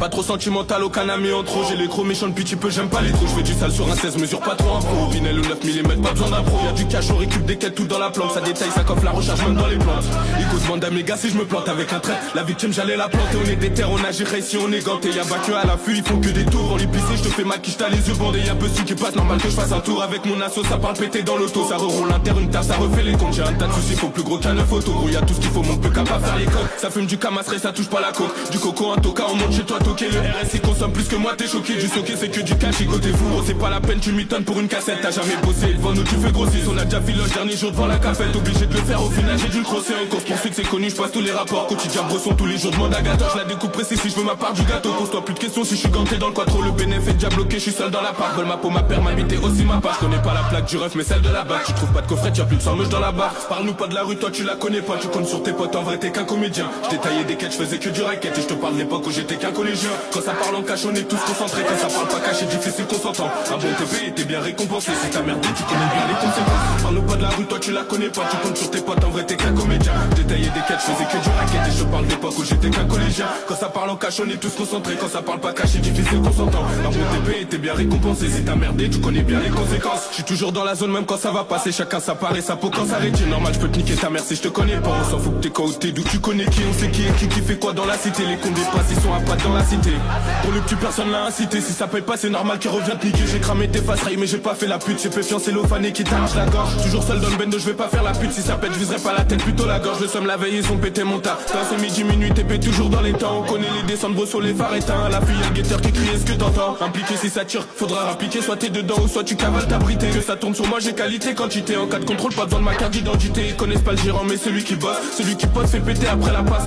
Pas trop sentimental, aucun ami en trop. J'ai les gros méchants depuis petit peu, j'aime pas les trous. Je fais du sale sur un 16, mesure pas trop un pro. Binel ou 9 mm, pas besoin d'un pro. Y'a du cash, on récup des quêtes tout dans la plante. Ça détaille, ça coffre la recharge même dans les plantes. Ico demande à mes gars si je me plante avec un trait. La victime, j'allais la planter. On est des terres, on agirait ici, on est ganté. Y'a pas que à l'affût, ils font que des tours. On les pisser, je te fais mal, qui t'as les yeux bandés. Y'a peu qui passe, normal que je fasse un tour. Avec mon assaut, ça parle pété dans l'auto. Ça reroule l'inter, une taf, ça refait les comptes. J'ai un tas de soucis, faut plus gros qu'un 9 auto. Gros, y'a tout ce qu'il faut, mon peu capable faire les codes. Ça fume du camasserie, ça touche pas la coke. Du coco, un toca, on monte chez toi, toqué. Le RSI consomme plus que moi, t'es choqué. Du soqué, c'est que du cash, et côté fou. C'est pas la peine, tu m'étonnes pour une cassette. T'as jamais bossé, devant nous, tu fais grossir. On a déjà vu le dernier jour devant la cafette. Obligé de le faire, au final, j'ai dû le crosser. En course poursuite, c'est connu, je passe tous les rapports. Quotidien bresson, tous les jours, demande à gâteau. Je la découpe précis si je veux ma part du gâteau. Pose-toi plus de questions si je suis ganté dans le quattro. Le bénéfice est déjà bloqué, je suis seul dans la part. Veulent ma peau, ma paire, m'habiter aussi ma part. Je connais pas la plaque du ref, mais celle de la bague. Tu trouves pas de coffret, tu as plus de 100 meuches dans la barre. Parle-nous pas de la rue, toi tu la connais pas. Tu comptes sur tes potes, en vrai t'es qu'un comédien. Je détaillais des quêtes, je faisais que du racket. Et je te parle de l'époque où j'étais qu'un collégien. Quand ça parle en cash, on est tous concentrés. Quand ça parle pas caché, difficile qu'on s'entend. Un bon TP, t'es bien récompensé. Si t'as merdé, tu connais bien les conséquences. Parle-nous pas de la rue, toi tu la connais pas. Tu comptes sur tes potes, en vrai t'es qu'un comédien. Je détaillais des quêtes, je faisais que du racket. Et je te parle d'époque où j'étais qu'un collégien. Quand ça parle en cash, on est tous concentrés. Quand ça parle pas caché, difficile qu'on s'entend. Un bon TP, t'es bien récompensé. Si t'as merdé, tu connais bien les conséquences. Je suis toujours dans la zone, même quand ça va passer. Chacun sa part et sa peau quand ça rétine. Normal, je peux te niquer ta mère si je te connais pas. On s'en fout que t'es quoi ou t'es d'où tu connais qui. On sait qui est qui fait quoi dans la cité. Les cons dépassent, ils sont à pattes dans la cité. Pour le petit personne l'a incité. Si ça paye pas, c'est normal qu'il revient te niquer. J'ai cramé tes faces rails, mais j'ai pas fait la pute. J'ai fait fiancer l'ophané qui t'arrache la gorge. Toujours seul dans le bendo, je vais pas faire la pute. Si ça pète, je viserai pas la tête, plutôt la gorge. Le somme la veille, ils ont pété mon tas. C'est midi, minuit, TP toujours dans les temps. On connaît les descentes, sur les phares éteints. La fille, un guetteur qui crie, est-ce que t'entends? Impliqué si ça tire, faudra rappliquer. Soit t'es dedans ou soit tu cavales ta brité. Que ça tourne sur moi, j'ai qualité, quantité. En cas de contrôle, pas besoin de ma carte d'identité. Ils connaissent pas le gérant, mais celui qui bosse, celui qui poste, fait péter après la passe.